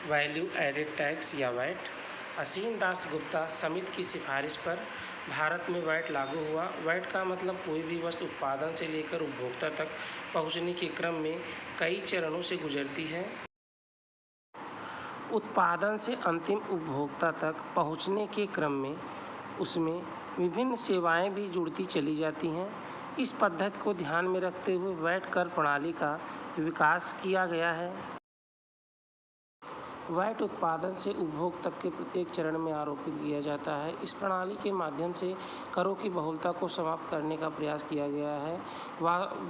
Value added tax या VAT. असीम दास गुप्ता समिति की सिफारिश पर भारत में वैट लागू हुआ। वैट का मतलब कोई भी वस्तु उत्पादन से लेकर उपभोक्ता तक पहुंचने के क्रम में कई चरणों से गुजरती है। उत्पादन से अंतिम उपभोक्ता तक पहुंचने के क्रम में उसमें विभिन्न सेवाएं भी जुड़ती चली जाती हैं। इस पद्धति को ध्यान में रखते हुए वैट कर प्रणाली का विकास किया गया है। वैट उत्पादन से उपभोग तक के प्रत्येक चरण में आरोपित किया जाता है। इस प्रणाली के माध्यम से करों की बहुलता को समाप्त करने का प्रयास किया गया है।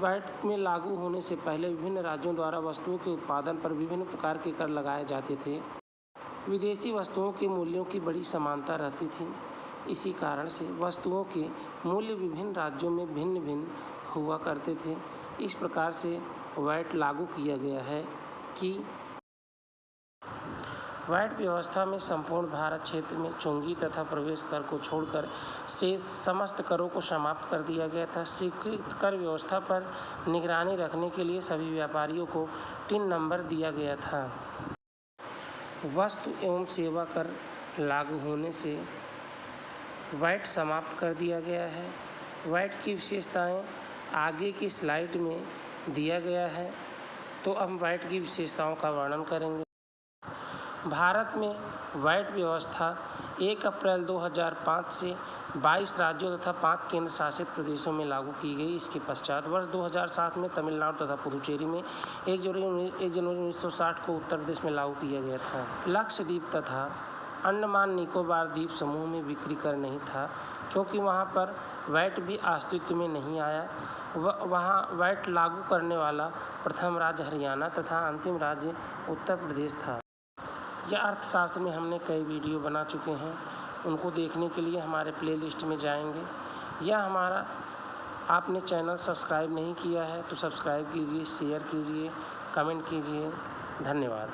वैट में लागू होने से पहले विभिन्न राज्यों द्वारा वस्तुओं के उत्पादन पर विभिन्न प्रकार के कर लगाए जाते थे। विदेशी वस्तुओं के मूल्यों की बड़ी समानता रहती थी। इसी कारण से वस्तुओं के मूल्य विभिन्न राज्यों में भिन्न भिन्न हुआ करते थे। इस प्रकार से वैट लागू किया गया है कि वैट व्यवस्था में संपूर्ण भारत क्षेत्र में चुंगी तथा प्रवेश कर को छोड़कर शेष समस्त करों को समाप्त कर दिया गया था। स्वीकृत कर व्यवस्था पर निगरानी रखने के लिए सभी व्यापारियों को टिन नंबर दिया गया था। वस्तु एवं सेवा कर लागू होने से वैट समाप्त कर दिया गया है। वैट की विशेषताएं आगे की स्लाइड में दिया गया है। तो अब वैट की विशेषताओं का वर्णन करेंगे। भारत में वैट व्यवस्था 1 अप्रैल 2005 से 22 राज्यों तथा 5 केंद्र शासित प्रदेशों में लागू की गई। इसके पश्चात वर्ष 2007 में तमिलनाडु तथा पुदुचेरी में 1 जनवरी 1960 को उत्तर प्रदेश में लागू किया गया था। लक्षद्वीप तथा अंडमान निकोबार द्वीप समूह में बिक्री कर नहीं था, क्योंकि वहां पर वैट भी अस्तित्व में नहीं आया। वहां वैट लागू करने वाला प्रथम राज्य हरियाणा तथा अंतिम राज्य उत्तर प्रदेश था। यह अर्थशास्त्र में हमने कई वीडियो बना चुके हैं, उनको देखने के लिए हमारे प्लेलिस्ट में जाएंगे। यह हमारा आपने चैनल सब्सक्राइब नहीं किया है तो सब्सक्राइब कीजिए, शेयर कीजिए, कमेंट कीजिए। धन्यवाद।